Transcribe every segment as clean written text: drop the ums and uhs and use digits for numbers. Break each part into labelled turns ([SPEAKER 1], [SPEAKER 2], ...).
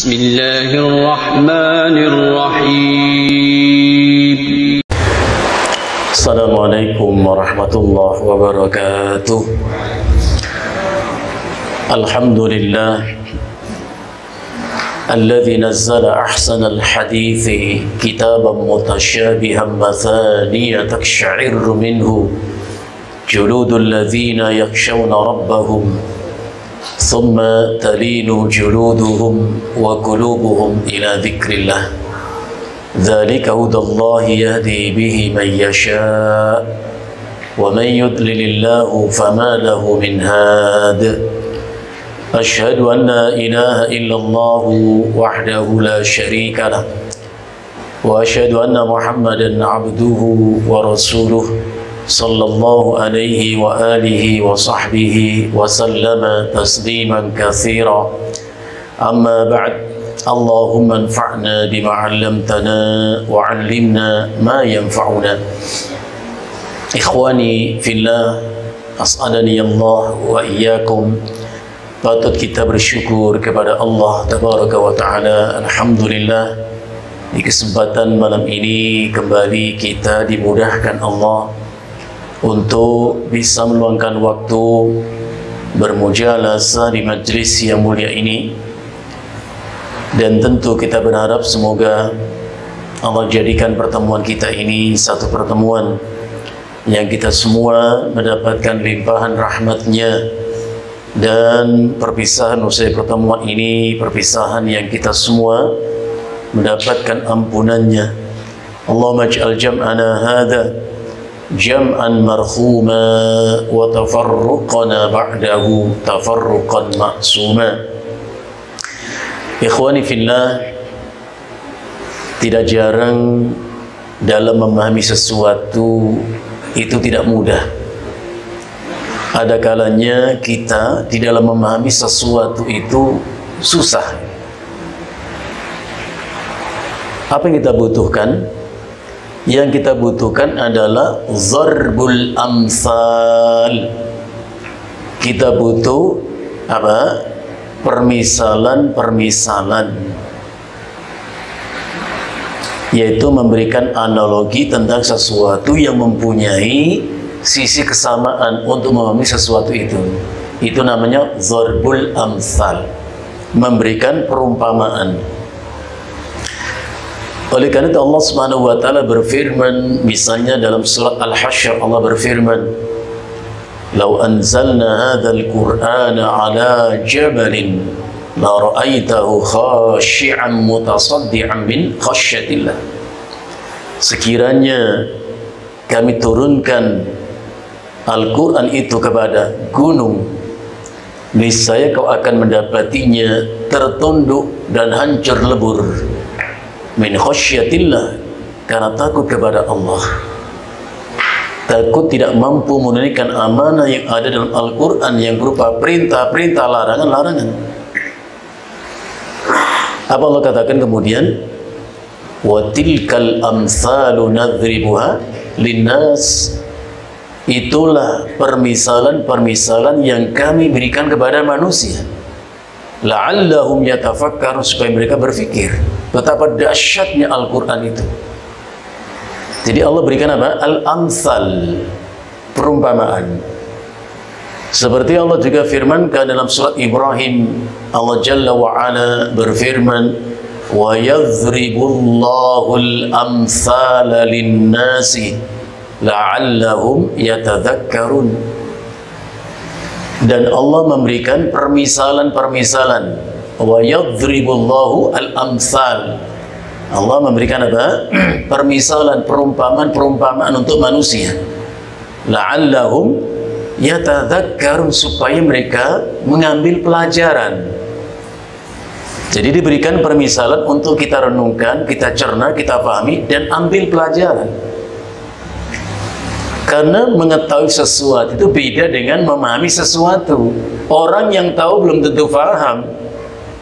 [SPEAKER 1] Bismillahirrahmanirrahim.
[SPEAKER 2] Assalamualaikum warahmatullahi wabarakatuh. Alhamdulillah alladzi nazzala ahsanal hadithi kitaban mutasyabihan mathaniya taksha'irru minhu juludul ladzina yakshawna rabbahum thumma talinu juluduhum wa qulubuhum ila dzikrillah. Dzalika hudallahi yahdi bihi man yasha' wa man yudlilillahu fama lahu min had. Asyhadu an la ilaha illallah wahdahu la syarika lah wa asyhadu anna Muhammadan abduhu wa rasuluh sallallahu alaihi wa alihi wa sahbihi wa sallama tasliman katsira. Amma ba'd. Allahumma anfa'na bima 'allamtana wa 'allimna ma yanfa'una. Ikhwani fillah, as'alani Allah wa iyyakum. Patut kita bersyukur kepada Allah Tabaraka wa Ta'ala. Alhamdulillah, di kesempatan malam ini kembali kita dimudahkan Allah untuk bisa meluangkan waktu bermujalasah di majlis yang mulia ini. Dan tentu kita berharap semoga Allah jadikan pertemuan kita ini satu pertemuan yang kita semua mendapatkan limpahan rahmat-Nya, dan perpisahan usai pertemuan ini perpisahan yang kita semua mendapatkan ampunan-Nya. Allahumma ij'al jam'ana hadha jam'an marhuma wa tafarruqana ba'dahu tafarruqan ma'suma. Ikhwani fillah, tidak jarang dalam memahami sesuatu itu tidak mudah. Ada kalanya kita di dalam memahami sesuatu itu susah. Apa yang kita butuhkan? Yang kita butuhkan adalah zarbul amsal. Kita butuh apa? Permisalan-permisalan, yaitu memberikan analogi tentang sesuatu yang mempunyai sisi kesamaan untuk memahami sesuatu itu. Itu namanya zarbul amsal, memberikan perumpamaan. Oleh karena itu Allah Subhanahu wa taala berfirman, misalnya dalam surat Al-Hasyr Allah berfirman, "Lau anzalna hadzal Qur'ana 'ala jabalin la ra'aitahu khashi'an mutasaddian min khasyatillah." Sekiranya kami turunkan Al-Quran itu kepada gunung, niscaya kau akan mendapatinya tertunduk dan hancur lebur min khasyatillah, karena takut kepada Allah, takut tidak mampu menunaikan amanah yang ada dalam Al-Quran yang berupa perintah-perintah, larangan-larangan. Apa Allah katakan kemudian? Wa tilkal amsalu nadribuha linnas. Itulah permisalan-permisalan yang kami berikan kepada manusia, la'allahum yatafakkarun, supaya mereka berfikir betapa dahsyatnya Al-Quran itu. Jadi Allah berikan apa? Al-amsal, perumpamaan. Seperti Allah juga firmankan dalam surat Ibrahim, Allah Jalla wa'ala berfirman, wa yadhribullahu al-amsala lin-nasi la'allahum yatadhakkarun. Dan Allah memberikan permisalan-permisalan. Wa yadhribullahu al-amsal, Allah memberikan apa? Permisalan, perumpamaan-perumpamaan untuk manusia. La'allahum yatadhakkarun, supaya mereka mengambil pelajaran. Jadi diberikan permisalan untuk kita renungkan, kita cerna, kita pahami, dan ambil pelajaran. Karena mengetahui sesuatu itu beda dengan memahami sesuatu. Orang yang tahu belum tentu paham.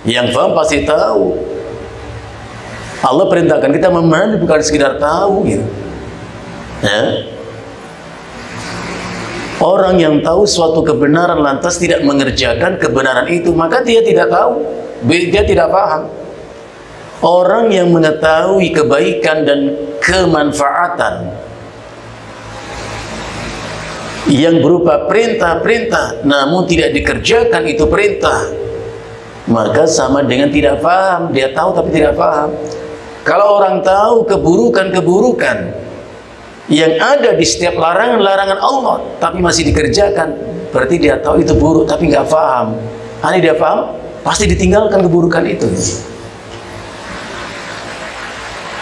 [SPEAKER 2] Yang paham pasti tahu. Allah perintahkan kita memahami, bukan sekedar tahu gitu. Ya. Orang yang tahu suatu kebenaran lantas tidak mengerjakan kebenaran itu, maka dia tidak tahu, dia tidak paham. Orang yang mengetahui kebaikan dan kemanfaatan yang berupa perintah-perintah namun tidak dikerjakan itu perintah, maka sama dengan tidak paham. Dia tahu tapi tidak paham. Kalau orang tahu keburukan-keburukan yang ada di setiap larangan-larangan Allah tapi masih dikerjakan, berarti dia tahu itu buruk tapi nggak paham. Hanya dia paham, pasti ditinggalkan keburukan itu.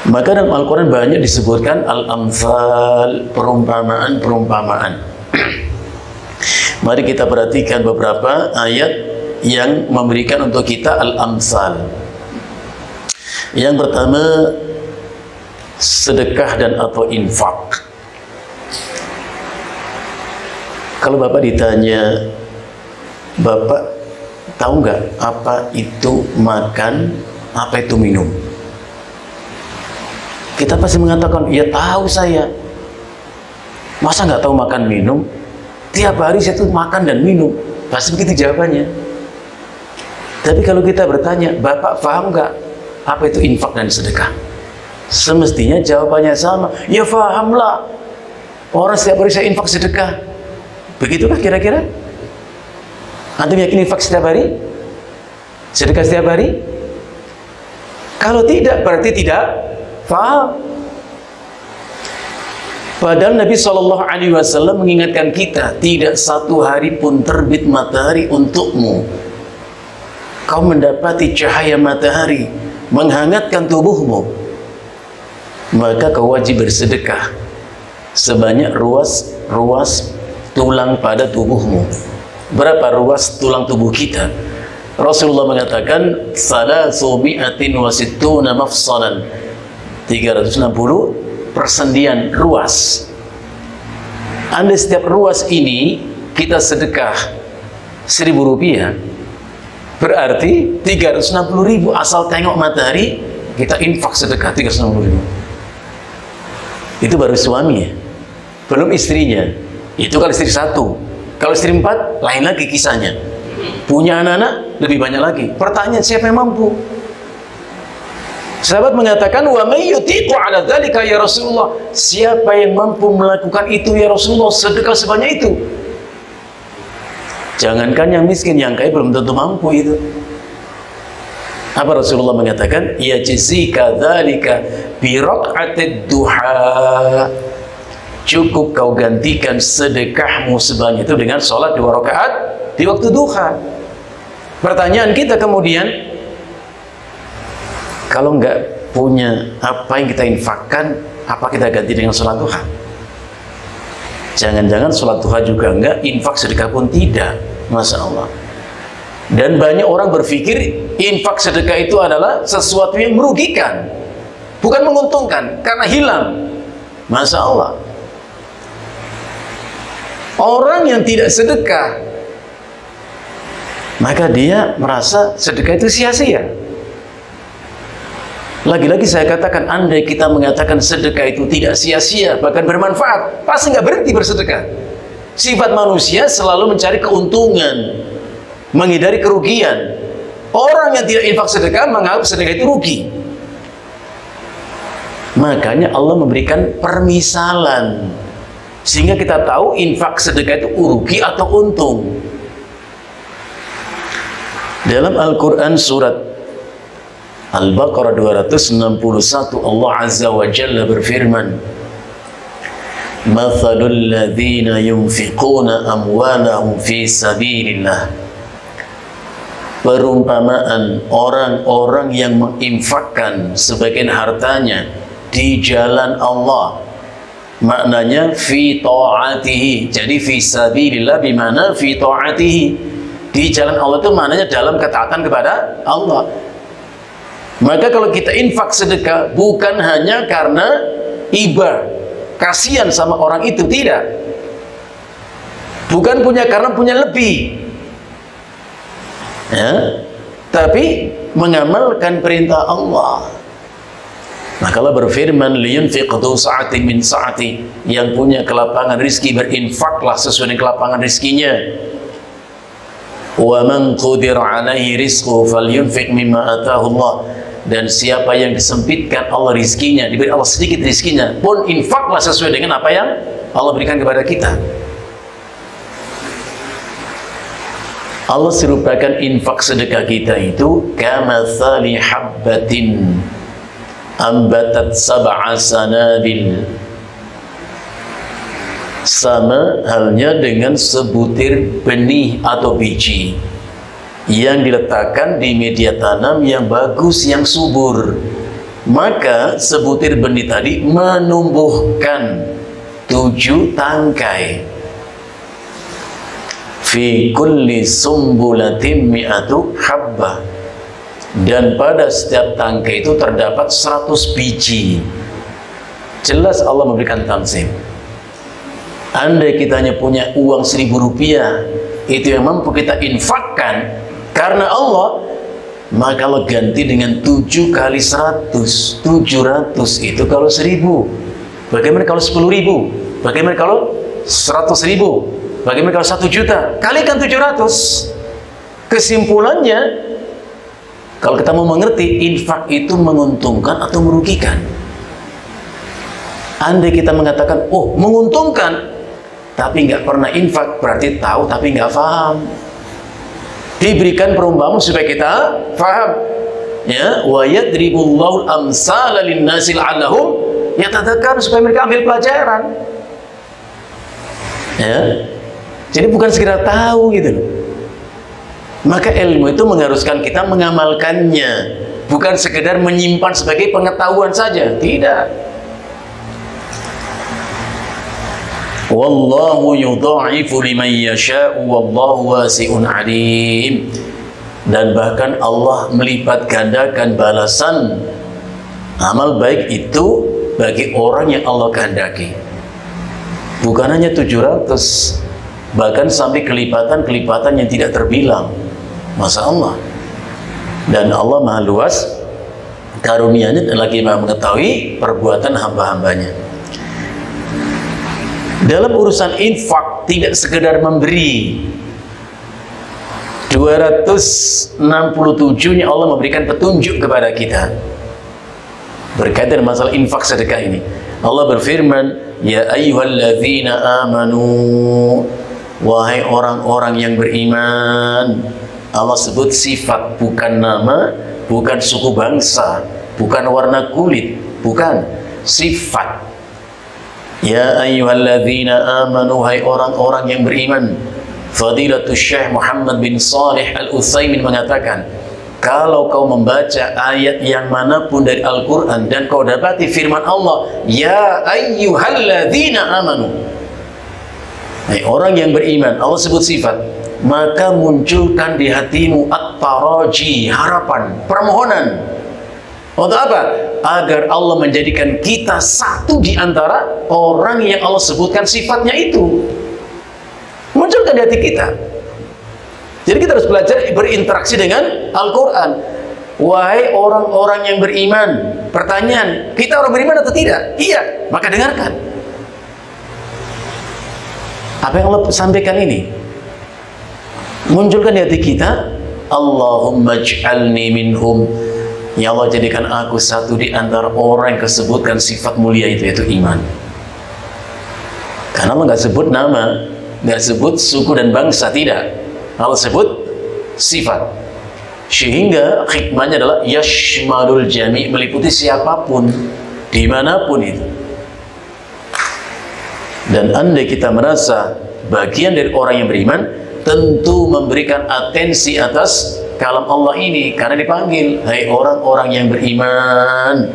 [SPEAKER 2] Maka dalam Al-Quran banyak disebutkan al-amthal, perumpamaan-perumpamaan. Mari kita perhatikan beberapa ayat yang memberikan untuk kita al-amthal. Yang pertama, sedekah dan atau infak. Kalau Bapak ditanya, Bapak tahu nggak apa itu makan, apa itu minum? Kita pasti mengatakan, ya tahu saya. Masa nggak tahu makan minum? Tiap hari saya tuh makan dan minum. Pasti begitu jawabannya. Tapi kalau kita bertanya, Bapak paham nggak apa itu infak dan sedekah? Semestinya jawabannya sama. Ya pahamlah. Orang setiap hari saya infak sedekah. Begitukah kira-kira? Antum yakin infak setiap hari? Sedekah setiap hari? Kalau tidak, berarti tidak paham. Padahal Nabi SAW mengingatkan kita, tidak satu hari pun terbit matahari untukmu. Kau mendapati cahaya matahari menghangatkan tubuhmu, maka kau wajib bersedekah sebanyak ruas tulang pada tubuhmu. Berapa ruas tulang tubuh kita? Rasulullah mengatakan salasu mi'atin wa sittuna mafsalan, 360 persendian ruas. Andai setiap ruas ini kita sedekah 1.000 rupiah, berarti 360.000. Asal tengok matahari kita infak sedekah 360.000. Itu baru suami ya, belum istrinya. Itu kalau istri 1. Kalau istri 4 lain lagi kisahnya. Punya anak-anak lebih banyak lagi. Pertanyaan, siapa yang mampu? Sahabat mengatakan, wa may yutiqu ala dzalika ya Rasulullah. Siapa yang mampu melakukan itu ya Rasulullah, sedekah sebanyak itu? Jangankan yang miskin, yang kaya belum tentu mampu itu. Apa Rasulullah mengatakan? Ya jazika dzalika bi raq'atid duha. Cukup kau gantikan sedekahmu sebanyak itu dengan sholat 2 rakaat di waktu duha. Pertanyaan kita kemudian, kalau nggak punya apa yang kita infakkan, apa kita ganti dengan sholat duha? Jangan-jangan sholat duha juga enggak, infak sedekah pun tidak. Masya Allah. Dan banyak orang berpikir infak sedekah itu adalah sesuatu yang merugikan, bukan menguntungkan, karena hilang. Masya Allah. Orang yang tidak sedekah, maka dia merasa sedekah itu sia-sia. Lagi-lagi saya katakan, andai kita mengatakan sedekah itu tidak sia-sia, bahkan bermanfaat, pasti nggak berhenti bersedekah. Sifat manusia selalu mencari keuntungan, menghindari kerugian. Orang yang tidak infak sedekah menganggap sedekah itu rugi. Makanya Allah memberikan permisalan, sehingga kita tahu infak sedekah itu rugi atau untung. Dalam Al-Quran surat Al-Baqarah 261, Allah Azza wa Jalla berfirman, Mathalul ladzina yunfiquna amwalahum fi sabilillah. Perumpamaan orang-orang yang menginfakkan sebagian hartanya di jalan Allah. Maknanya fi ta'atihi. Jadi fi sabilillah bimana fi ta'atihi. Di jalan Allah itu maknanya dalam ketaatan kepada Allah. Maka kalau kita infak sedekah bukan hanya karena iba, kasihan sama orang itu, tidak. Bukan karena punya lebih, ya, tapi mengamalkan perintah Allah. Maka Allah berfirman, liyunfiq dzu sa'atin min sa'ati. Yang punya kelapangan rizki berinfaklah sesuai dengan kelapangan rizkinya. Wa man qudira alaihi rizquhu falyunfiq mimma ataahu Allah. Dan siapa yang disempitkan Allah rizkinya, diberi Allah sedikit rizkinya, pun infaklah sesuai dengan apa yang Allah berikan kepada kita. Allah serupakan infak sedekah kita itu kamathali habbatin ambatat sab'a sanabil, sama halnya dengan sebutir benih atau biji yang diletakkan di media tanam yang bagus, yang subur. Maka sebutir benih tadi menumbuhkan 7 tangkai. Fi kulli sumbulatin mi'atu habbah, dan pada setiap tangkai itu terdapat 100 biji. Jelas Allah memberikan tanzim. Andai kita hanya punya uang 1.000 rupiah, itu yang mampu kita infakkan karena Allah, maka kalau ganti dengan 7 kali 100, 700 itu kalau 1.000. Bagaimana kalau 10.000? Bagaimana kalau 100.000? Bagaimana kalau 1 juta? Kalikan 700. Kesimpulannya, kalau kita mau mengerti, infak itu menguntungkan atau merugikan. Andai kita mengatakan, oh menguntungkan, tapi nggak pernah infak, berarti tahu tapi nggak paham. Diberikan perumpamaan supaya kita faham. Ya, wa yadribullahu al-amsala lin-nasi la'allahum yatadzakkarun, supaya mereka ambil pelajaran. Ya. Jadi bukan sekedar tahu gitu loh. Maka ilmu itu mengharuskan kita mengamalkannya, bukan sekedar menyimpan sebagai pengetahuan saja, tidak. Wallahu yudha'ifu liman yasha'u wallahu wasi'un 'alim. Dan bahkan Allah melipat gandakan balasan amal baik itu bagi orang yang Allah kehendaki. Bukan hanya 700, bahkan sampai kelipatan-kelipatan yang tidak terbilang. Masya Allah. Dan Allah Maha Luas karunia-Nya dan lagi Maha mengetahui perbuatan hamba-hambanya. Dalam urusan infak tidak sekedar memberi. 267-nya Allah memberikan petunjuk kepada kita berkaitan dengan masalah infak sedekah ini. Allah berfirman, ya ayyuhalladzina amanu, wahai orang-orang yang beriman. Allah sebut sifat, bukan nama, bukan suku bangsa, bukan warna kulit, bukan, sifat. Ya ayyuhalladzina amanu, hai orang-orang yang beriman. Fadilatul Syekh Muhammad bin Salih Al-Utsaimin mengatakan, kalau kau membaca ayat yang manapun dari Al-Quran dan kau dapati firman Allah, ya ayyuhalladzina amanu, hai orang yang beriman, Allah sebut sifat, maka munculkan di hatimu at-taraji, harapan, permohonan. Untuk apa? Agar Allah menjadikan kita satu di antara orang yang Allah sebutkan sifatnya itu. Munculkan di hati kita. Jadi kita harus belajar berinteraksi dengan Al-Quran. Wahai orang-orang yang beriman. Pertanyaan, kita orang beriman atau tidak? Iya, maka dengarkan. Apa yang Allah sampaikan ini? Munculkan di hati kita, Allahumma ij'alni minhum. Ya Allah, jadikan aku satu di antara orang yang kesebutkan sifat mulia itu, yaitu iman. Karena Allah nggak sebut nama, nggak sebut suku dan bangsa, tidak. Allah sebut sifat. Sehingga hikmahnya adalah yashmalul jami', meliputi siapapun, dimanapun itu. Dan andai kita merasa bagian dari orang yang beriman, tentu memberikan atensi atas kalam Allah ini, karena dipanggil, hai orang-orang yang beriman,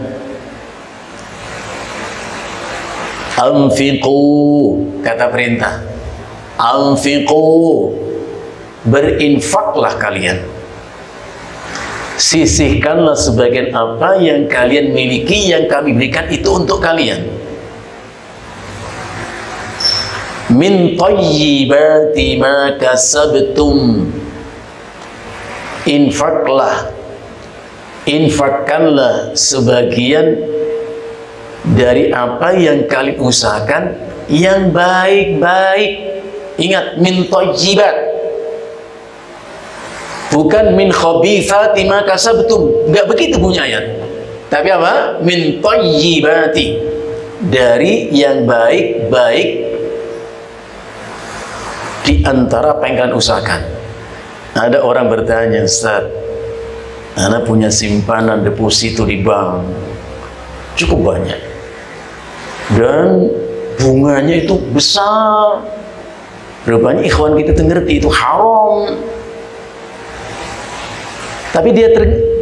[SPEAKER 2] anfiqu, kata perintah, anfiqu, berinfaklah kalian, sisihkanlah sebagian apa yang kalian miliki, yang kami berikan itu untuk kalian, min thayyibati ma kasabtum. Infakkanlah sebagian dari apa yang kalian usahakan yang baik-baik. Ingat, min thayyibat. Bukan min khabithati ma kasabtum, enggak begitu bunyi ayat. Tapi apa? Min thayyibati, dari yang baik-baik di antara apa yang kalian usahakan. Ada orang bertanya, Ustaz, Ana punya simpanan deposito di bank cukup banyak dan bunganya itu besar. Rupanya ikhwan kita ngerti itu haram, tapi dia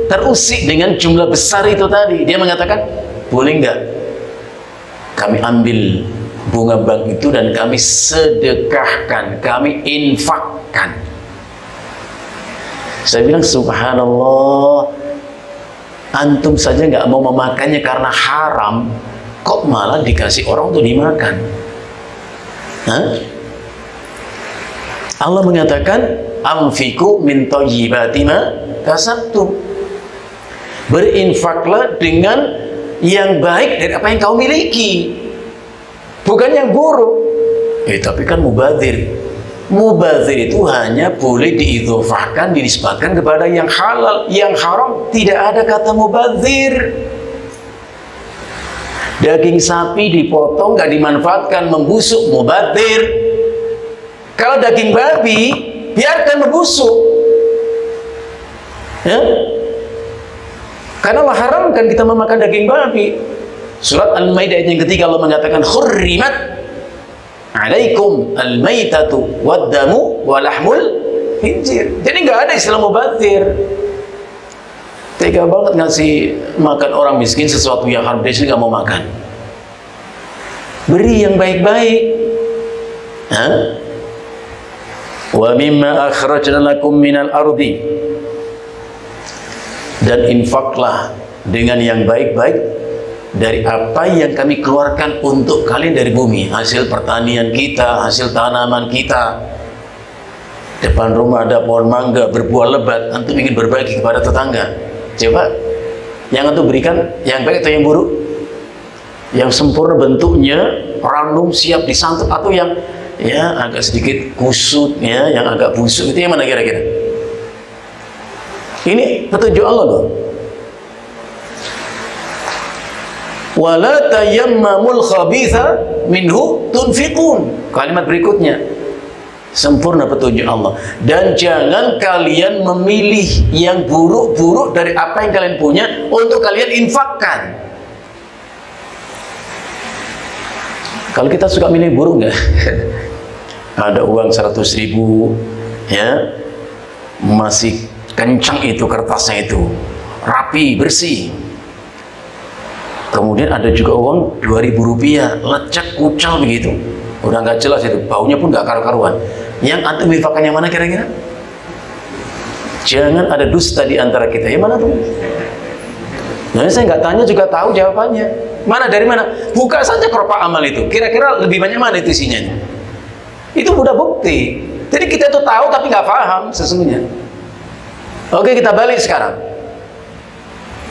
[SPEAKER 2] terusik dengan jumlah besar itu tadi. Dia mengatakan, boleh nggak kami ambil bunga bank itu dan kami sedekahkan, kami infakkan. Saya bilang, subhanallah, antum saja nggak mau memakannya karena haram, kok malah dikasih orang untuk dimakan? Hah? Allah mengatakan, anfiqu min thayyibati ma kasabtum, berinfaklah dengan yang baik dari apa yang kau miliki, bukan yang buruk. Tapi kan mubadzir. Mubadzir itu hanya boleh diidhofahkan, dinisbatkan kepada yang halal. Yang haram tidak ada kata mubadzir. Daging sapi dipotong, gak dimanfaatkan, membusuk, mubadzir. Kalau daging babi, biarkan membusuk, ya? Karena Allah haramkan kita memakan daging babi. Surat Al-Maidah yang ketiga, Allah mengatakan, khurrimat alaikum al-maitatu wad-damu wa lahmul khinzir. Jadi nggak ada istilah mubadzir. Tega banget ngasih makan orang miskin sesuatu yang haram, dia sendiri nggak mau makan. Beri yang baik-baik. Wa mimma akhrajna lakum minal ardi, dan infaklah dengan yang baik-baik dari apa yang kami keluarkan untuk kalian dari bumi, hasil pertanian kita, hasil tanaman kita. Depan rumah ada pohon mangga berbuah lebat, antum ingin berbagi kepada tetangga, coba yang antum berikan yang baik atau yang buruk? Yang sempurna bentuknya, ranum siap disantap, atau yang ya agak sedikit kusut, ya, yang agak busuk, itu yang mana kira-kira? Ini petunjuk Allah loh. Wala tayammamul khabitha minhu tunfiqun. Kalimat berikutnya sempurna petunjuk Allah. Dan jangan kalian memilih yang buruk-buruk dari apa yang kalian punya untuk kalian infakkan. Kalau kita suka milih buruk nggak? Ada uang 100.000, ya, masih kencang itu kertasnya itu, rapi, bersih. Kemudian ada juga uang 2.000 rupiah, lecek, kucal begitu, udah nggak jelas itu, baunya pun nggak karu-karuan. Yang antum infakkan yang mana kira-kira? Jangan ada dusta di antara kita. Yang mana tuh? Nah, saya nggak tanya juga tahu jawabannya. Mana dari mana? Buka saja kelopak amal itu. Kira-kira lebih banyak mana itu isinya? Itu udah bukti. Jadi kita tuh tahu tapi nggak paham sesungguhnya. Oke, kita balik sekarang.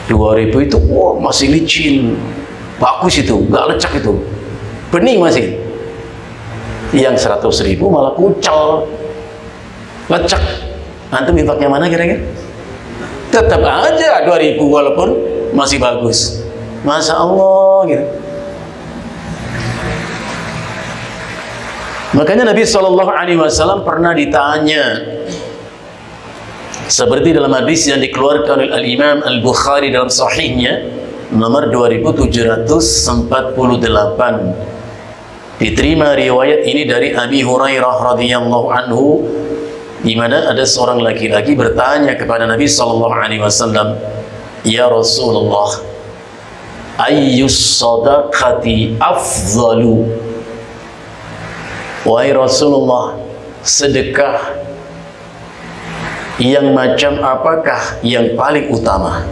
[SPEAKER 2] 2.000 itu, wah, masih licin, bagus itu, nggak lecek itu, bening masih. Yang 100.000 malah kucal, lecek. Antum infaknya mana kira-kira? Tetap aja 2.000 walaupun masih bagus. Masya Allah gitu. Makanya Nabi SAW pernah ditanya, seperti dalam hadis yang dikeluarkan oleh Al-Imam Al-Bukhari dalam sahihnya nomor 2748, diterima riwayat ini dari Abi Hurairah radhiyallahu anhu, di mana ada seorang laki-laki bertanya kepada Nabi SAW, ya Rasulullah, ayyus sadaqati afdalu? Wahai Rasulullah, sedekah yang macam apakah yang paling utama?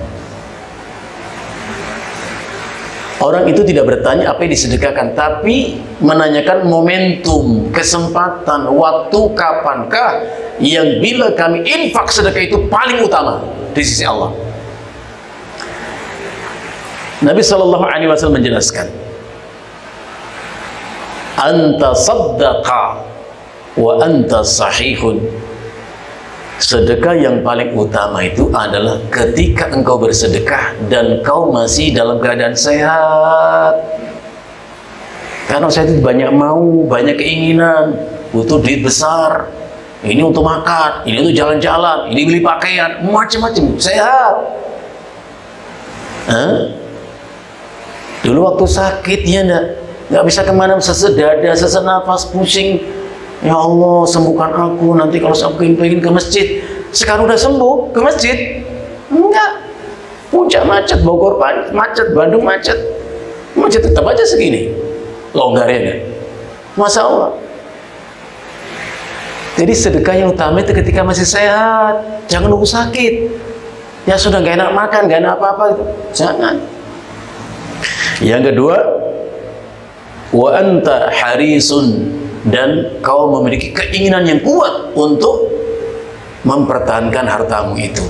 [SPEAKER 2] Orang itu tidak bertanya apa yang disedekahkan, tapi menanyakan momentum, kesempatan, waktu, kapankah yang bila kami infak sedekah itu paling utama di sisi Allah. Nabi SAW menjelaskan, anta saddaqa wa anta sahihun. Sedekah yang paling utama itu adalah ketika engkau bersedekah dan kau masih dalam keadaan sehat. Karena saya itu banyak mau, banyak keinginan, butuh duit besar. Ini untuk makan, ini untuk jalan-jalan, ini beli pakaian, macam-macam. Sehat. Dulu waktu sakit ya nggak bisa kemana, sesak dada, sesak nafas, pusing. Ya Allah, sembuhkan aku. Nanti kalau saya pengen ke masjid. Sekarang udah sembuh, ke masjid? Enggak. Puncak macet, Bogor macet, Bandung macet. Macet tetap aja segini. Longgarnya. Masya Allah. Jadi sedekah yang utama itu ketika masih sehat. Jangan nunggu sakit. Ya sudah gak enak makan, gak enak apa-apa gitu. Jangan. Yang kedua, wa anta harisun, dan kau memiliki keinginan yang kuat untuk mempertahankan hartamu itu.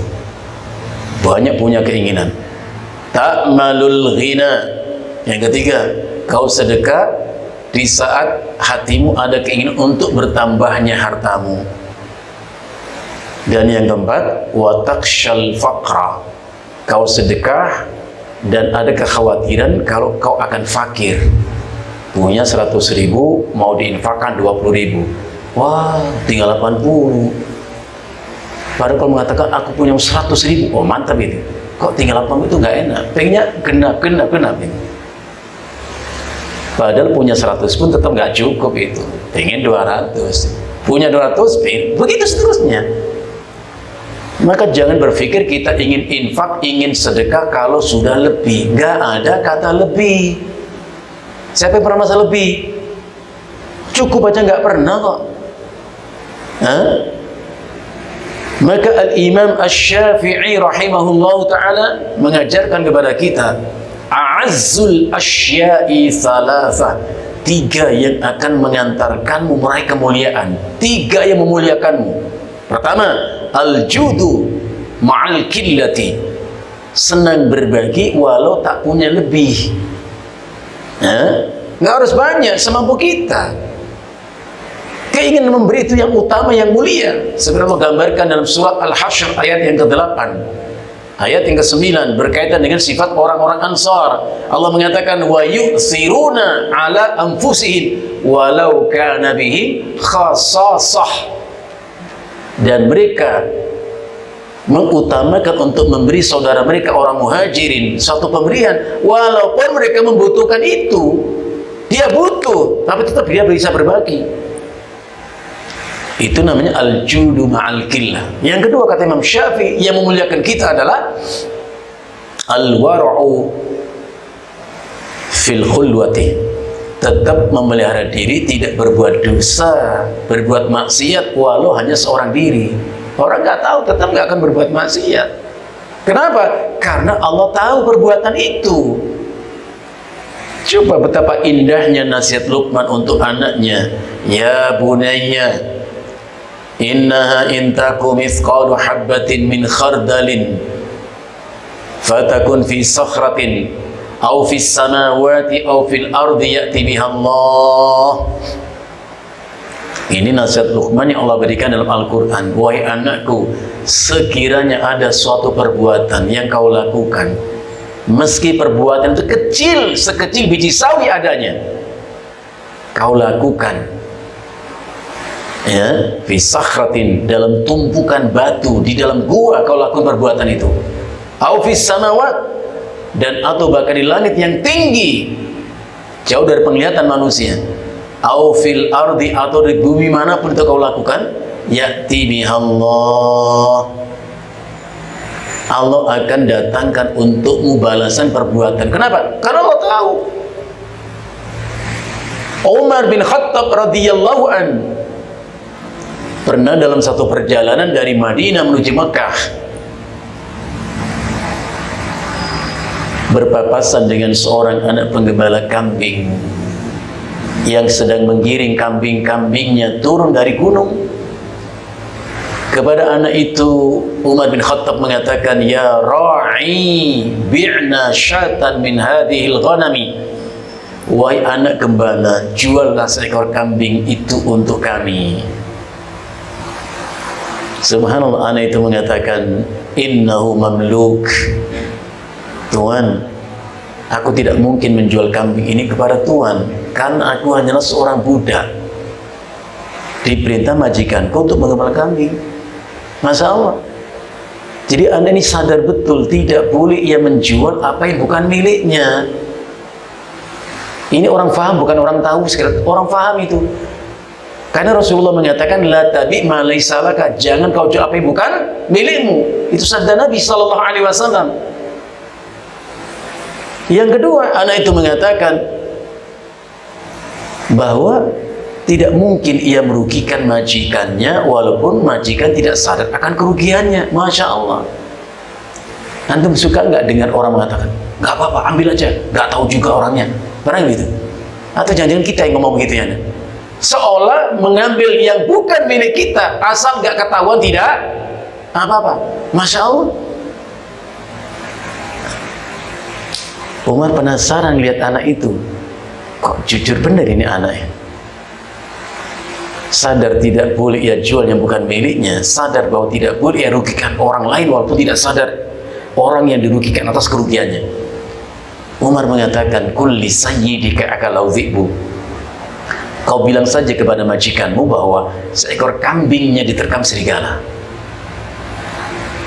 [SPEAKER 2] Banyak punya keinginan. Ta'malul ghina. Yang ketiga, kau sedekah di saat hatimu ada keinginan untuk bertambahnya hartamu. Dan yang keempat, wa takshal faqra. Kau sedekah dan ada kekhawatiran kalau kau akan fakir. Punya 100.000, mau diinfakkan 20.000. Wah, tinggal 80. Padahal kalau mengatakan aku punya 100.000, oh mantap itu. Kok tinggal 80 itu nggak enak. Pengennya genap ini. Padahal punya 100 pun tetap nggak cukup itu. Pengen 200. Punya 200, begitu seterusnya. Maka jangan berpikir kita ingin infak, ingin sedekah kalau sudah lebih. Nggak ada kata lebih. Siapa yang pernah masa lebih? Cukup aja nggak pernah kok. Maka Al-Imam Asy-Syafi'i rahimahullah ta'ala mengajarkan kepada kita, a'azzul asya'i thalatha. 3 yang akan mengantarkanmu meraih kemuliaan. 3 yang memuliakanmu. Pertama, al-judu ma'al qillati. Senang berbagi walau tak punya lebih. Nggak harus banyak, semampu kita. Keinginan memberi itu yang utama, yang mulia. Sebenarnya menggambarkan dalam surat Al-Hasyr ayat yang ke-8, ayat yang ke-9 berkaitan dengan sifat orang-orang Ansar. Allah mengatakan, wa yu'thiruna ala anfusihim walau kana bihim khassasah. Dan mereka mengutamakan untuk memberi saudara mereka orang muhajirin satu pemberian walaupun mereka membutuhkan itu. Dia butuh tapi tetap dia bisa berbagi. Itu namanya al-judu ma'al qillah. Yang kedua kata Imam Syafi'i, yang memuliakan kita adalah al-wara'u fil khulwati. Tetap memelihara diri, tidak berbuat dosa, berbuat maksiat walau hanya seorang diri. Orang nggak tahu, tetap nggak akan berbuat maksiat. Kenapa? Karena Allah tahu perbuatan itu. Coba betapa indahnya nasihat Luqman untuk anaknya. Ya bunayya, innaha intaku mithqalu habbatin min khardalin fatakun fi sakhratin aw fis samawati aw fil ardi ya'ti biha Allah. Ini nasihat Luqman yang Allah berikan dalam Al-Quran. Wahai anakku, sekiranya ada suatu perbuatan yang kau lakukan, meski perbuatan itu kecil, sekecil biji sawi adanya, kau lakukan, ya, fi sakhratin, dalam tumpukan batu, di dalam gua kau lakukan perbuatan itu, au fis samawat, dan atau bahkan di langit yang tinggi, jauh dari penglihatan manusia, au fil ardi, atau di bumi manapun itu kau lakukan, ya'ti bihallah, Allah akan datangkan untukmu balasan perbuatan. Kenapa? Karena Allah tahu. Umar bin Khattab radhiyallahu an pernah dalam satu perjalanan dari Madinah menuju Mekah, berpapasan dengan seorang anak penggembala kambing yang sedang menggiring kambing-kambingnya turun dari gunung. Kepada anak itu Umar bin Khattab mengatakan, ya ra'i bi'na syatan min hadhil ghanami, wahai anak gembala, juallah seekor kambing itu untuk kami. Subhanallah, anak itu mengatakan, innahu mamluk. Tuan, aku tidak mungkin menjual kambing ini kepada Tuan, karena aku hanyalah seorang budak. Diperintah majikanku untuk mengembala kambing. Masya Allah. Jadi anak ini sadar betul, tidak boleh ia menjual apa yang bukan miliknya. Ini orang faham, bukan orang tahu. Orang faham itu. Karena Rasulullah mengatakan, la tabi' ma laysa laka, jangan kau jual apa yang bukan milikmu. Itu sabda Nabi sallallahu alaihi wasallam. Yang kedua, anak itu mengatakan bahwa tidak mungkin ia merugikan majikannya walaupun majikan tidak sadar akan kerugiannya. Masya Allah. Antum suka nggak dengar orang mengatakan, nggak apa-apa, ambil aja, nggak tahu juga orangnya. Pernah gitu? Atau jangan-jangan kita yang ngomong begitu ya? Seolah mengambil yang bukan milik kita, asal nggak ketahuan tidak apa-apa. Masya Allah. Umar penasaran lihat anak itu, kok jujur benar ini anaknya. Sadar tidak boleh ia jual yang bukan miliknya, sadar bahwa tidak boleh ia rugikan orang lain walaupun tidak sadar orang yang dirugikan atas kerugiannya. Umar mengatakan, kulli sayyidika akalau dhi'bu. Kau bilang saja kepada majikanmu bahwa seekor kambingnya diterkam serigala.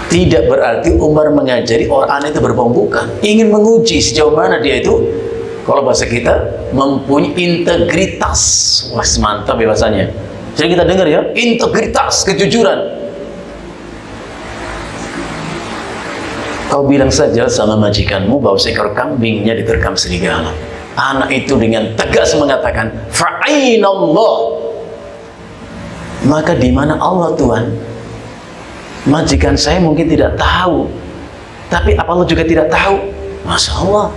[SPEAKER 2] Tidak berarti Umar mengajari orang anak itu berbohong, bukan. Ingin menguji sejauh mana dia itu, kalau bahasa kita, mempunyai integritas. Wah, mantap ya bahasanya. Jadi kita dengar ya, integritas, kejujuran. Kau bilang saja sama majikanmu bahwa seekor kambingnya diterkam serigala. Anak itu dengan tegas mengatakan, fa'ainallah. Maka di mana Allah Tuhan? Majikan saya mungkin tidak tahu, tapi apa Allah juga tidak tahu? Masya Allah.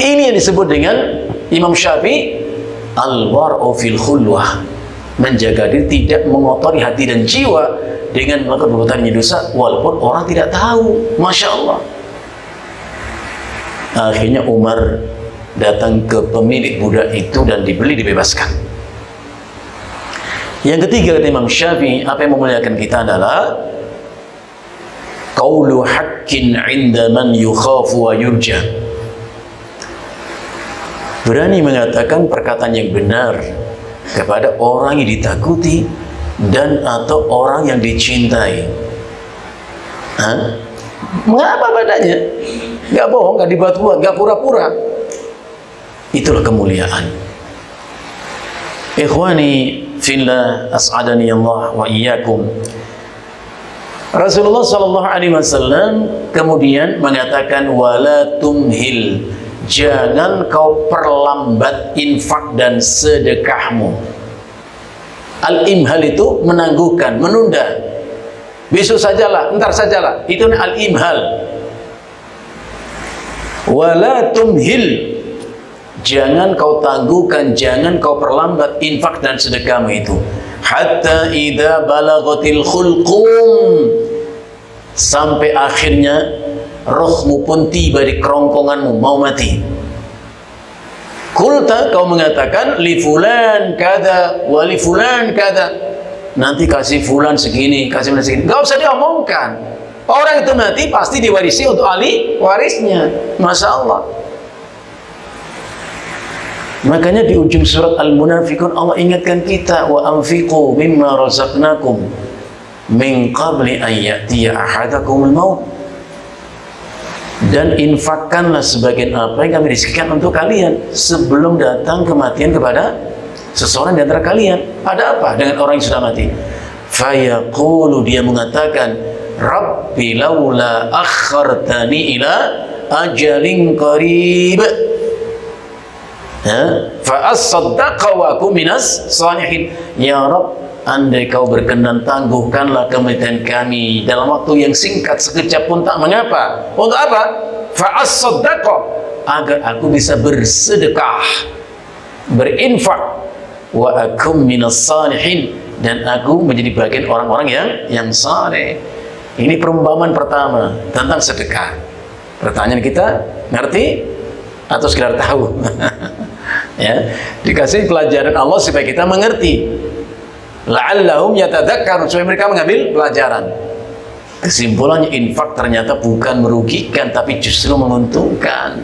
[SPEAKER 2] Ini yang disebut dengan Imam Syafi'i, al-war'u fil khulwah, menjaga diri tidak mengotori hati dan jiwa dengan melakukan perbuatan dosa walaupun orang tidak tahu. Masya Allah. Akhirnya Umar datang ke pemilik budak itu dan dibebaskan. Yang ketiga, kata Imam Syafi'i, apa yang memuliakan kita adalah qaulu haqqin 'inda man yukhafu wa yurja. Berani mengatakan perkataan yang benar kepada orang yang ditakuti dan atau orang yang dicintai. Mengapa badannya? Gak bohong, gak dibuat-buat, gak pura-pura. Itulah kemuliaan. Ikhwani fillah, as'adani Allah wa iyyakum. Rasulullah sallallahu alaihi wasallam kemudian mengatakan, wala tumhil, jangan kau perlambat infak dan sedekahmu. Al-imhal itu menangguhkan, menunda. Besok sajalah, entar sajalah. Itu al-imhal. Wala tumhil, jangan kau tangguhkan, jangan kau perlambat infak dan sedekahmu itu. Hatta idza balaghatil khulqum, sampai akhirnya rohmu pun tiba di kerongkonganmu, mau mati. Kulta, kau mengatakan, li fulan kada wa li fulan kada, nanti kasih fulan segini, kasih fulan segini. Gak usah diomongkan. Orang itu mati pasti diwarisi untuk ahli warisnya. Masya Allah. Makanya di ujung surat Al-Munafiqun Allah ingatkan kita, wa anfiqu mimma razaqnakum min qabli an ya'tiya ahadakumul maut. Dan infakkanlah sebagian apa yang kami rizkikan untuk kalian sebelum datang kematian kepada seseorang di antara kalian. Ada apa dengan orang yang sudah mati? Fayaqulu, dia mengatakan, Rabbi laula akhartani ila ajalin qarib fa'as-saddaqa wa aku minas salihin. Ya Rabb, andai kau berkenan, tangguhkanlah kematian kami dalam waktu yang singkat, sekejap pun tak mengapa. Untuk apa? Fa'as-saddaqa, agar aku bisa bersedekah, berinfak, wa aku minas salihin, dan aku menjadi bagian orang-orang yang saleh. Ini perumpamaan pertama tentang sedekah. Pertanyaan kita, ngerti atau sekedar tahu? Ya, dikasih pelajaran Allah supaya kita mengerti. la'allahum yatadzakkarun, supaya mereka mengambil pelajaran. Kesimpulannya, infak ternyata bukan merugikan, tapi justru menguntungkan.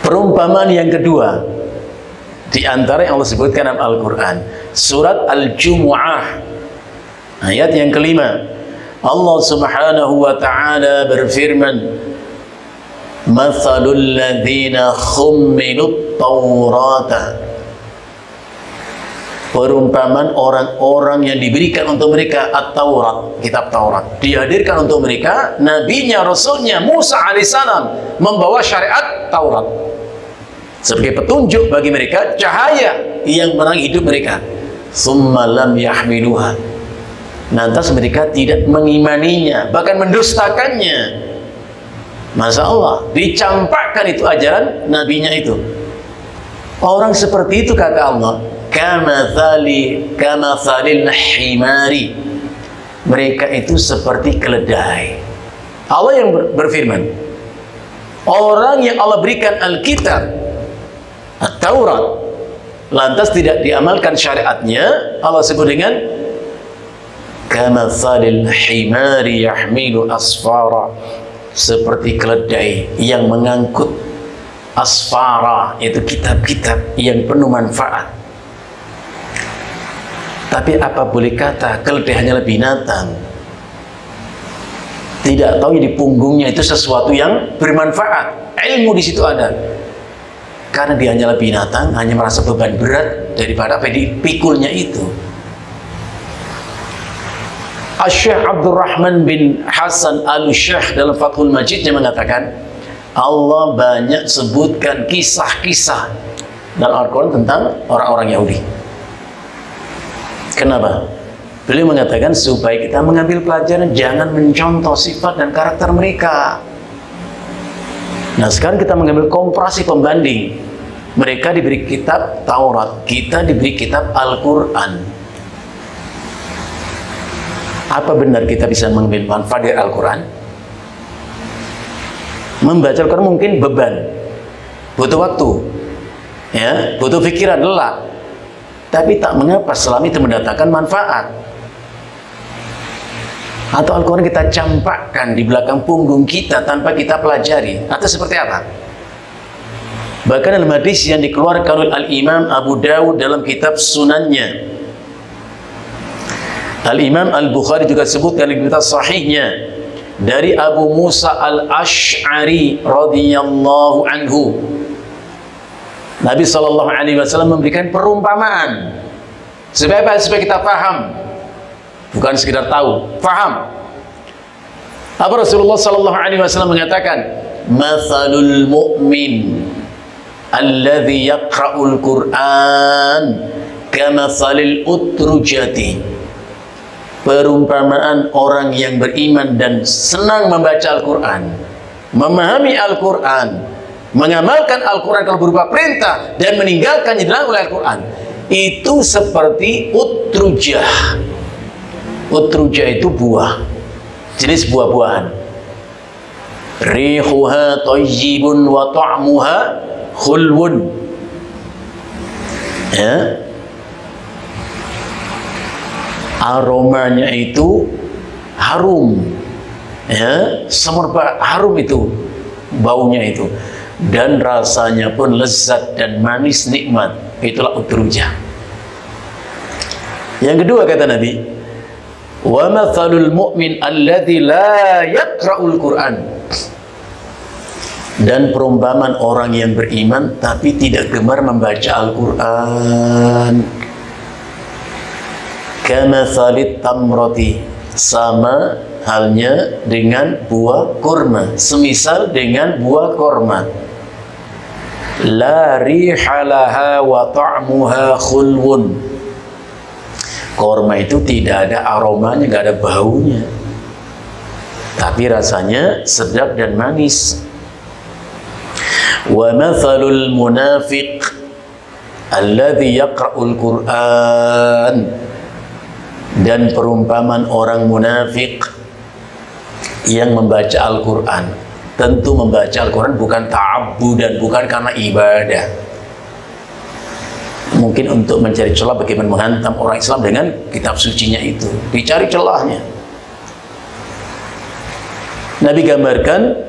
[SPEAKER 2] Perumpamaan yang kedua di antara yang Allah sebutkan dalam Al-Quran, surat Al-Jumu'ah ayat yang kelima, Allah subhanahu wa ta'ala berfirman, mathalul ladzina khummilut tawrata, perumpamaan orang-orang yang diberikan untuk mereka at-Taurat, kitab Taurat, dihadirkan untuk mereka nabinya, rasulnya Musa alaihissalam membawa syariat Taurat sebagai petunjuk bagi mereka, cahaya yang menerangi hidup mereka. Tsumma lam yahmiluha, lantas mereka tidak mengimaninya, bahkan mendustakannya. Masya Allah, dicampakkan itu ajaran nabinya itu. Orang seperti itu kata Allah, kamathalil himari, mereka itu seperti keledai. Allah yang berfirman, orang yang Allah berikan Alkitab At-Taurat lantas tidak diamalkan syariatnya, Allah sebut dengan kamathalil himari yahmilu asfara, seperti keledai yang mengangkut asfara, yaitu kitab-kitab yang penuh manfaat. Tapi apa boleh kata, keledai hanyalah binatang, tidak tahu di punggungnya itu sesuatu yang bermanfaat. Ilmu di situ ada, karena dia hanyalah binatang, hanya merasa beban berat daripada apa yang dipikulnya itu. Syekh Abdurrahman bin Hasan Al-Syekh dalam Fathul Majidnya mengatakan, Allah banyak sebutkan kisah-kisah dalam Al-Quran tentang orang-orang Yahudi. Kenapa? Beliau mengatakan supaya kita mengambil pelajaran, jangan mencontoh sifat dan karakter mereka. Nah, sekarang kita mengambil komparasi pembanding. Mereka diberi kitab Taurat, kita diberi kitab Al-Quran. Apa benar kita bisa mengambil manfaat dari Al-Quran? Membaca Al-Quran mungkin beban, butuh waktu, ya, butuh pikiran, lelah. Tapi tak mengapa selama itu mendatangkan manfaat. Atau Al-Quran kita campakkan di belakang punggung kita tanpa kita pelajari, atau seperti apa? Bahkan dalam hadis yang dikeluarkan oleh Al-Imam Abu Dawud dalam kitab Sunannya, Al-Imam Al-Bukhari juga sebutkan di kitab Sahihnya dari Abu Musa Al-Ash'ari radhiyallahu anhu, Nabi SAW memberikan perumpamaan supaya apa? Supaya kita paham, bukan sekedar tahu, paham. Apa Rasulullah SAW mengatakan, mathalul mu'min alladhi yaqra'ul Qur'an kamathalil utrujati, perumpamaan orang yang beriman dan senang membaca Al-Quran, memahami Al-Quran, mengamalkan Al-Quran kalau berupa perintah dan meninggalkan yang dilarang oleh Al-Quran, itu seperti utrujah. Utrujah itu buah, jenis buah-buahan. Rihuha thayyibun wa ta'muha khulwun. Ya, aromanya itu harum, ya, semerbak harum itu baunya itu, dan rasanya pun lezat dan manis nikmat. Itulah utrujah. Yang kedua kata Nabi, wa mathalul mu'min alladzi la yaqra'ul Qur'an, dan perumpamaan orang yang beriman tapi tidak gemar membaca Al-Quran, kamathalit tamrati, sama halnya dengan buah kurma, semisal dengan buah kurma, la rihalaha wa ta'muha khulwun, kurma itu tidak ada aromanya, nggak ada baunya, tapi rasanya sedap dan manis. Wa mathalul munafiq alladhi yaqra'ul Qur'an, dan perumpamaan orang munafik yang membaca Al-Quran. Tentu membaca Al-Quran bukan ta'abbud dan bukan karena ibadah. Mungkin untuk mencari celah bagaimana menghantam orang Islam dengan kitab sucinya itu, dicari celahnya. Nabi gambarkan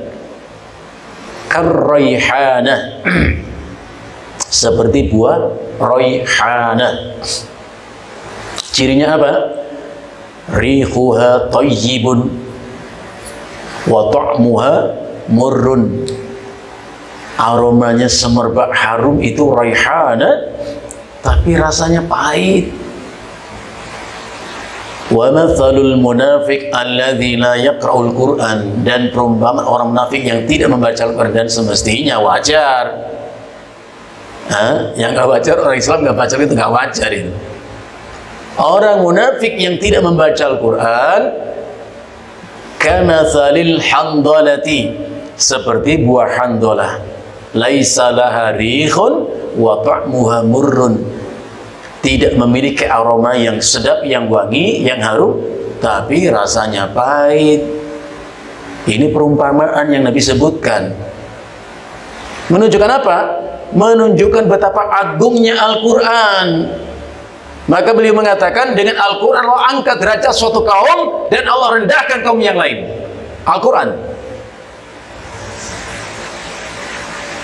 [SPEAKER 2] ar-raihana, seperti buah raihana. Cirinya apa? Rihuha tayyibun wa ta'muha murrun. Aromanya semerbak harum itu raihana, tapi rasanya pahit. Wa mathalul munafiq alladzi la yaqra'ul Qur'an, dan perumpamaan orang munafik yang tidak membaca Al-Qur'an, dan semestinya wajar. Yang nggak wajar, orang Islam nggak baca itu nggak wajar itu. Orang munafik yang tidak membaca Al-Qur'an kamathalil handalati, seperti buah handalah, laisa laha rihun wa ta'muha murrun, tidak memiliki aroma yang sedap, yang wangi, yang harum, tapi rasanya pahit. Ini perumpamaan yang Nabi sebutkan. Menunjukkan apa? Menunjukkan betapa agungnya Al-Quran. Maka beliau mengatakan, dengan Al-Quran Allah angkat derajat suatu kaum dan Allah rendahkan kaum yang lain. Al-Quran.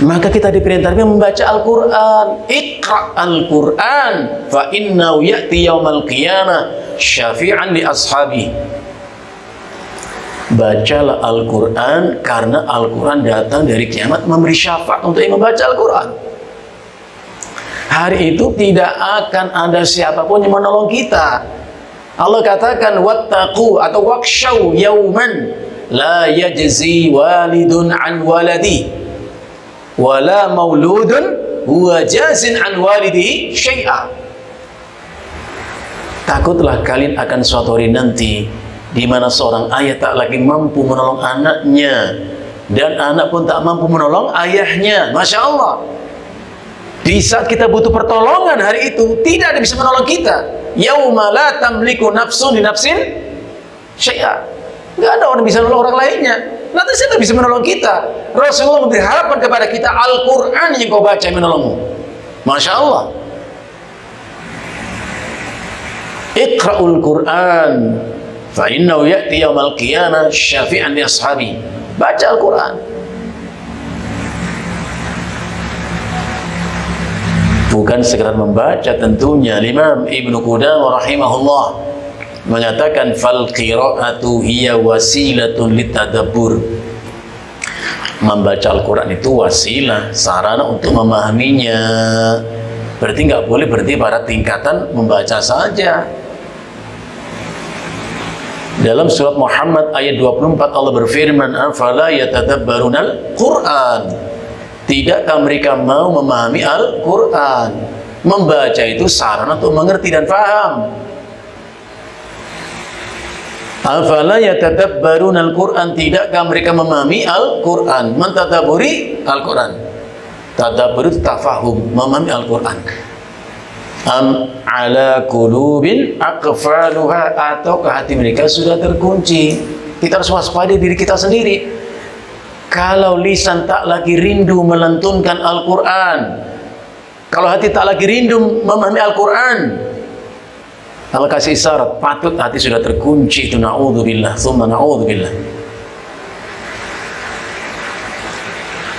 [SPEAKER 2] Maka kita diperintahkan membaca Al-Quran. Iqra' Al-Quran fa innahu ya'ti yaumal qiyamah syafi'an li ashabi. Bacalah Al-Quran, karena Al-Quran datang dari kiamat memberi syafaat untuk yang membaca Al-Quran. Hari itu tidak akan ada siapapun yang menolong kita. Allah katakan wattaqu atau wakshaw yauman la yajzi walidun an waladi wala mauludun huwa jazin an walidihi syai'a. Takutlah kalian akan suatu hari nanti di mana seorang ayah tak lagi mampu menolong anaknya, dan anak pun tak mampu menolong ayahnya. Masya Allah. Di saat kita butuh pertolongan hari itu, tidak ada bisa menolong kita. Yauma la tamliku nafsun li nafsin syai'a. Nggak ada orang bisa menolong orang lainnya. Nanti siapa bisa menolong kita? Rasulullah memberi harapan kepada kita, Al-Quran yang kau baca menolongmu. Masya Allah. Iqra'ul Quran fa innahu ya'ti yaumal qiyamah syafi'an li ashabi. Baca Al-Quran. Bukan sekedar membaca tentunya. Imam Ibnu Qudamah rahimahullah mengatakan fal qira'atu hiya wasilatun litadabbur. Membaca Al-Quran itu wasilah, sarana untuk memahaminya. Berarti nggak boleh berhenti pada tingkatan membaca saja. Dalam surat Muhammad ayat 24 Allah berfirman, afala yatadabbarunal Quran. Tidakkah mereka mau memahami Al-Quran? Membaca itu sarana untuk mengerti dan faham. Afala yatadabbarunal Quran, tidakkah mereka memahami Al-Quran? Mentadabburi Al-Quran. Tadabbur itu tafahum, memahami Al-Quran. Am ala qulubin aqfaluha, atau ke hati mereka sudah terkunci. Kita harus waspada diri kita sendiri. Kalau lisan tak lagi rindu melantunkan Al-Quran, kalau hati tak lagi rindu memahami Al-Quran, Allah kasih isyarat, patut hati sudah terkunci. Itu na'udzubillah, thumma na'udzubillah.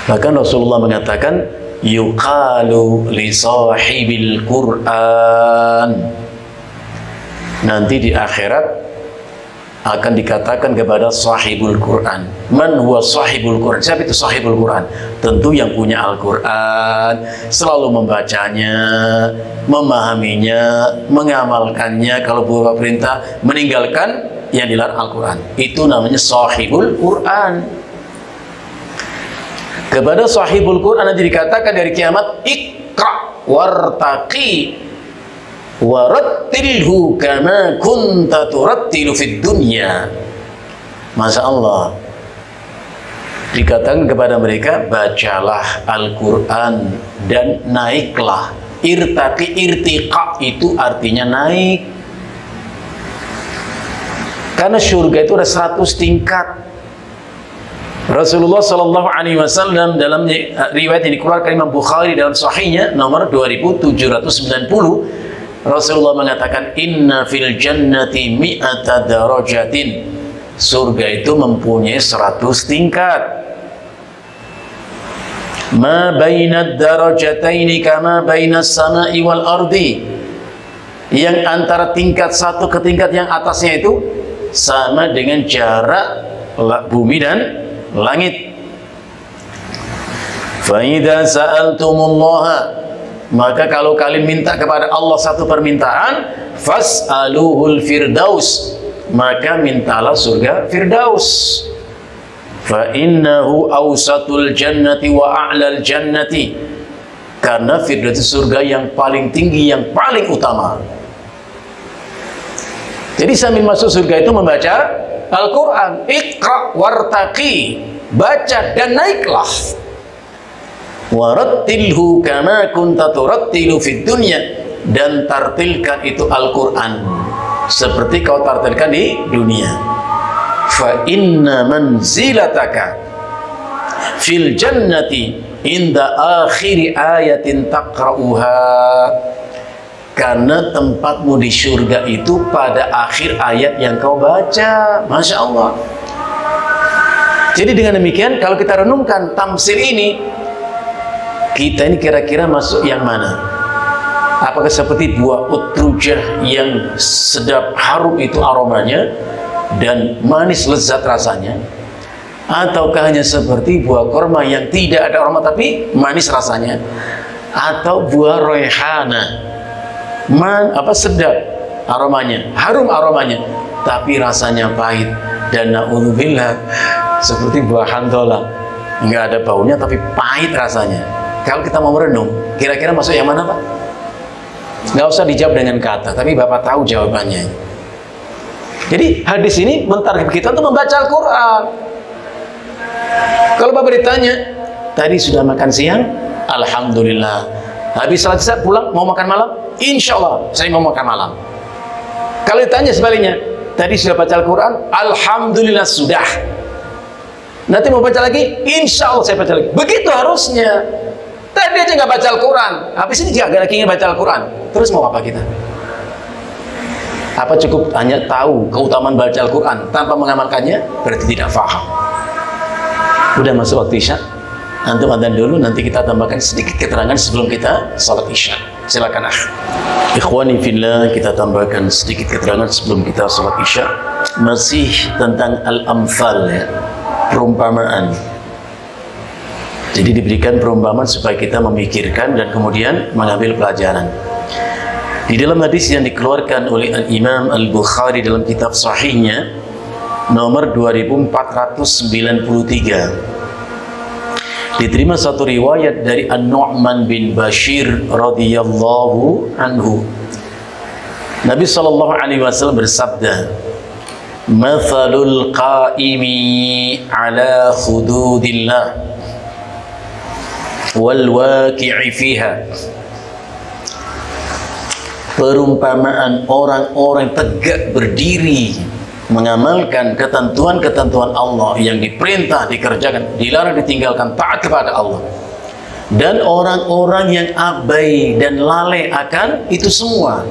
[SPEAKER 2] Bahkan Rasulullah mengatakan, yuqalu li sahibil Quran. Nanti di akhirat akan dikatakan kepada sahibul Quran. Man huwa sahibul Quran? Siapa itu sahibul Quran? Tentu yang punya Al-Quran, selalu membacanya, memahaminya, mengamalkannya. Kalau berupa perintah, meninggalkan yang dilarang Al-Quran. Itu namanya sahibul Quran. Kepada sahibul Quran nanti dikatakan dari kiamat, Iqra wartaqi warattilhu kama kunta turattilu fid dunya. Masya Allah. Dikatakan kepada mereka, bacalah Al-Quran dan naiklah. Irtaqi, irtiqa itu artinya naik. Karena surga itu ada 100 tingkat. Rasulullah Shallallahu Alaihi Wasallam dalam riwayat yang dikeluarkan Imam Bukhari dalam Sahihnya nomor 2790, Rasulullah mengatakan, Inna fil jannati mi'ata darajatin. Surga itu mempunyai 100 tingkat. Ma bainad darajataini kama bainas sama'i wal ardi. Yang antara tingkat satu ke tingkat yang atasnya itu sama dengan jarak bumi dan langit. Fa idza sa'altumullaha, maka kalau kalian minta kepada Allah satu permintaan, fas'aluhul firdaus, maka mintalah surga Firdaus. Fa innahu awsatul jannati wa a'lal jannati, karena Firdaus itu surga yang paling tinggi, yang paling utama. Jadi sambil masuk surga itu membaca Al-Quran. Iqra wartaqi, baca dan naiklah. Warattilhu kama kunta turattilu fid dunya, dan tartilkan itu Al-Quran seperti kau tartilkan di dunia. Fa inna manzilataka fil jannati inda akhiri ayatin taqra'uha, karena tempatmu di surga itu pada akhir ayat yang kau baca. Masya Allah. Jadi dengan demikian, kalau kita renungkan tamsil ini, kita ini kira-kira masuk yang mana? Apakah seperti buah utrujah yang sedap, harum itu aromanya dan manis lezat rasanya, ataukah hanya seperti buah korma yang tidak ada aroma tapi manis rasanya, atau buah royhana, sedap aromanya, harum aromanya, tapi rasanya pahit, dan na'udzubillah seperti buah handola, nggak ada baunya tapi pahit rasanya. Kalau kita mau merenung, kira-kira masuk yang mana, Pak? Nggak usah dijawab dengan kata, tapi Bapak tahu jawabannya. Jadi hadis ini mentarget kita untuk membaca Al-Quran. Kalau Bapak ditanya, tadi sudah makan siang? Alhamdulillah. Habis salat isya pulang, mau makan malam? Insya Allah saya mau makan malam. Kalau ditanya sebaliknya, tadi sudah baca Al-Quran? Alhamdulillah sudah. Nanti mau baca lagi? Insya Allah saya baca lagi. Begitu harusnya. Tadi aja nggak baca Al-Quran, habis ini juga lagi ingin baca Al-Quran, terus mau apa kita? Apa cukup hanya tahu keutamaan baca Al-Quran tanpa mengamalkannya? Berarti tidak faham. Udah masuk waktu Isya, antum adzan dulu, nanti kita tambahkan sedikit keterangan sebelum kita salat Isya. Silakan ikhwani fillah, kita tambahkan sedikit keterangan sebelum kita salat Isya, masih tentang al-amthal, ya, perumpamaan. Jadi diberikan perumpamaan supaya kita memikirkan dan kemudian mengambil pelajaran. Di dalam hadis yang dikeluarkan oleh Al-Imam Al-Bukhari dalam kitab Sahihnya nomor 2493, diterima satu riwayat dari An-Nu'man bin Bashir radhiyallahu anhu. Nabi sallallahu alaihi wasallam bersabda, "Mathalul qa'imi ala hududillah wal waqi'i fiha." Perumpamaan orang-orang tegak berdiri mengamalkan ketentuan-ketentuan Allah yang diperintah dikerjakan, dilarang ditinggalkan, taat kepada Allah, dan orang-orang yang abai dan lalai akan itu semua,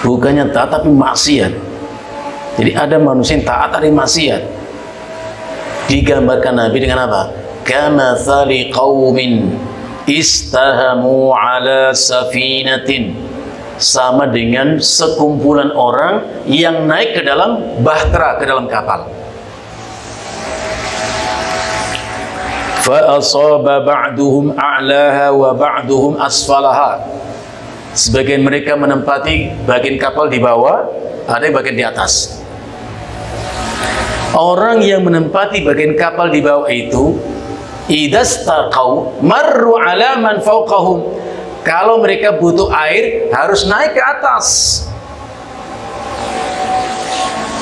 [SPEAKER 2] bukannya taat tapi maksiat. Jadi ada manusia yang taat, ada yang maksiat. Digambarkan Nabi dengan apa? Kamathali qaumin istahamu ala safinatin, sama dengan sekumpulan orang yang naik ke dalam bahtera, ke dalam kapal. Fa asaba ba'duhum a'laha wa ba'duhum asfalaha. Sebagian mereka menempati bagian kapal di bawah, ada yang bagian di atas. Orang yang menempati bagian kapal di bawah itu, idastaqau marru ala man fawqahum, kalau mereka butuh air harus naik ke atas,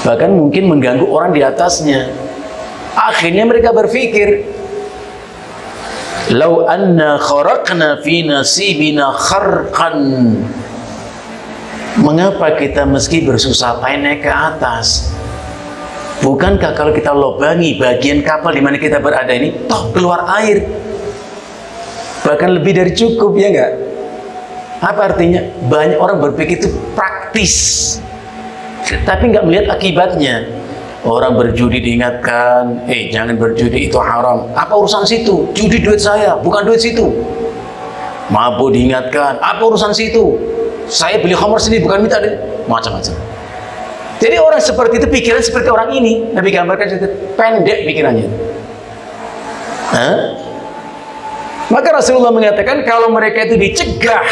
[SPEAKER 2] bahkan mungkin mengganggu orang di atasnya. Akhirnya mereka berpikir, lau anna kharaqna fi nasibina kharqan, mengapa kita meski bersusah payah naik ke atas? Bukankah kalau kita lobangi bagian kapal di mana kita berada ini, toh keluar air, bahkan lebih dari cukup, ya enggak? Apa artinya? Banyak orang berpikir itu praktis, tapi nggak melihat akibatnya. Orang berjudi diingatkan, jangan berjudi, itu haram. Apa urusan situ? Judi duit saya, bukan duit situ. Mabuk diingatkan, apa urusan situ? Saya beli khamr sendiri, bukan minta duit. Macam-macam. Jadi orang seperti itu pikiran seperti orang ini. Nabi gambarkan seperti pendek pikirannya. Maka Rasulullah mengatakan kalau mereka itu dicegah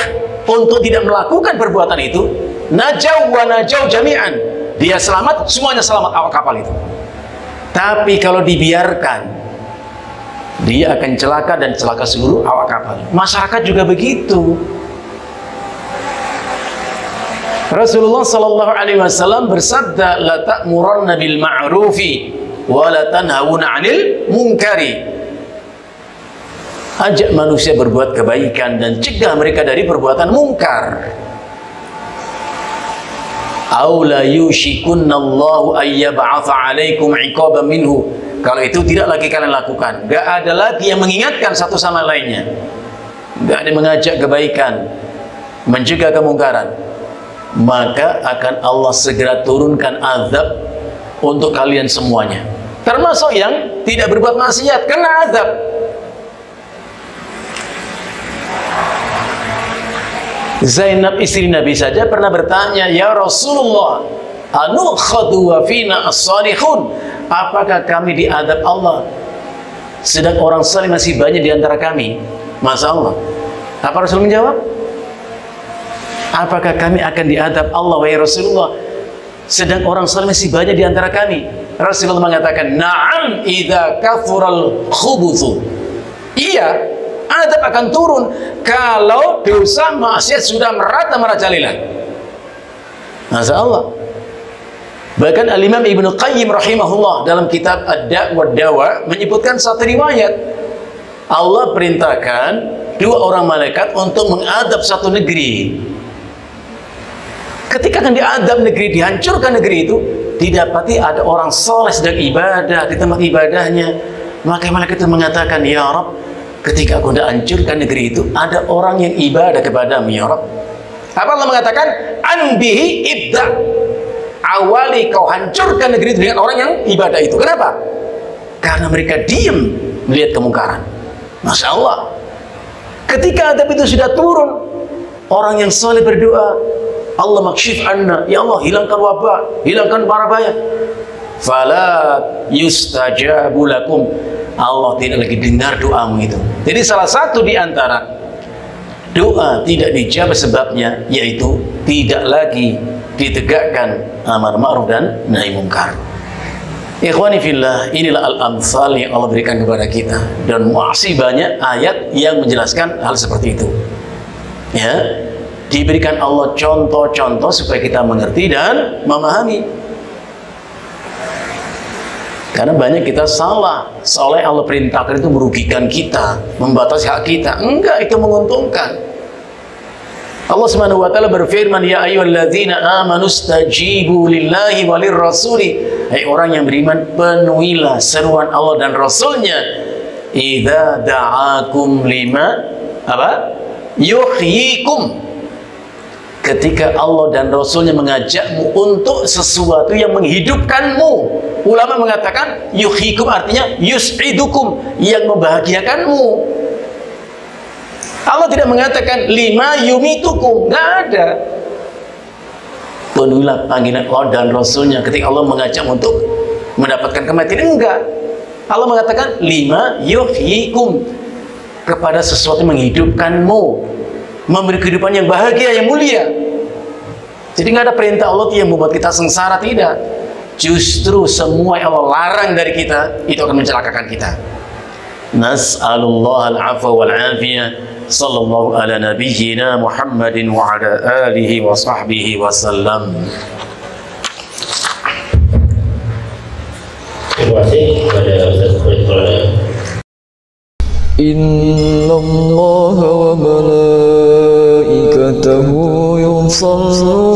[SPEAKER 2] untuk tidak melakukan perbuatan itu, najau wa najau jami'an, dia selamat, semuanya selamat awak kapal itu. Tapi kalau dibiarkan, dia akan celaka dan celaka seluruh awak kapal. Masyarakat juga begitu. Rasulullah sallallahu alaihi wasallam bersabda, la ta'muranna bil ma'rufi wa la tanhauna 'anil munkari. Ajak manusia berbuat kebaikan dan cegah mereka dari perbuatan mungkar. Aw la yushikunallahu ay yab'atha 'alaikum 'iqaban minhu. Kalau itu tidak lagi kalian lakukan, enggak ada lagi yang mengingatkan satu sama lainnya, enggak ada mengajak kebaikan, mencegah kemungkaran, maka akan Allah segera turunkan azab untuk kalian semuanya, termasuk yang tidak berbuat maksiat, kena azab. Zainab istri Nabi saja pernah bertanya, ya Rasulullah, anukhadu wa fina as-salihun, apakah kami diadab Allah sedang orang saleh masih banyak di antara kami? Masya Allah. Apa Rasul menjawab? Apakah kami akan diadab Allah wahai Rasulullah sedang orang saleh masih banyak di antara kami? Rasulullah mengatakan, na'am idza kafural khubuthu. Iya, adab akan turun kalau dosa maksiat sudah merata merajalela. Masya Allah. Bahkan Al-Imam Ibnu Qayyim rahimahullah dalam kitab Ad-Da' wa Dawa menyebutkan satu riwayat, Allah perintahkan dua orang malaikat untuk mengadab satu negeri. Ketika akan diadab negeri, dihancurkan negeri itu, didapati ada orang soleh sedang ibadah di tempat ibadahnya. Maka malaikat itu mengatakan, ya Rabb, ketika aku hendak hancurkan negeri itu, ada orang yang ibadah kepadamu, ya Rabb. Apa Allah mengatakan? Anbihi ibda. Awali kau hancurkan negeri itu dengan orang yang ibadah itu. Kenapa? Karena mereka diam melihat kemungkaran. Masya Allah. Ketika adab itu sudah turun, orang yang soleh berdoa, Allah makshif anna, ya Allah hilangkan wabah, hilangkan para bahaya. Fala yustajabu lakum, Allah tidak lagi dengar doamu itu. Jadi salah satu di antara doa tidak dijawab sebabnya yaitu tidak lagi ditegakkan amar ma'ruf dan nahi mungkar. Ikhwani fillah, inilah al-amsal yang Allah berikan kepada kita, dan masih banyak ayat yang menjelaskan hal seperti itu. Ya, diberikan Allah contoh-contoh supaya kita mengerti dan memahami. Karena banyak kita salah, seolah Allah perintahkan itu merugikan kita, membatasi hak kita. Enggak, itu menguntungkan. Allah Subhanahu wa taala berfirman, ya ayyuhalladzina amanu stajibu lillahi walir rasuli. Hai orang yang beriman, penuhilah seruan Allah dan Rasulnya. Idza da'akum lima apa? Yuhyikum. Ketika Allah dan Rasulnya mengajakmu untuk sesuatu yang menghidupkanmu. Ulama mengatakan yuhyikum artinya yus'idukum, yang membahagiakanmu. Allah tidak mengatakan lima yumitukum, nggak ada. Penuhilah panggilan Allah dan Rasulnya ketika Allah mengajak untuk mendapatkan kematian, enggak. Allah mengatakan lima yuhyikum, kepada sesuatu yang menghidupkanmu, memberi kehidupan yang bahagia, yang mulia. Jadi nggak ada perintah Allah yang membuat kita sengsara, tidak. Justru semua yang Allah larang dari kita itu akan mencelakakan kita. Nas'alullah al-'afwa wal-'afiyah. Sallallahu ala nabiyyina Muhammadin wa ala alihi wa sahbihi wa sallam.
[SPEAKER 3] Terima kasih kepada Ustaz Khalid.
[SPEAKER 1] Inna Allah wa malaikatahu yusalluna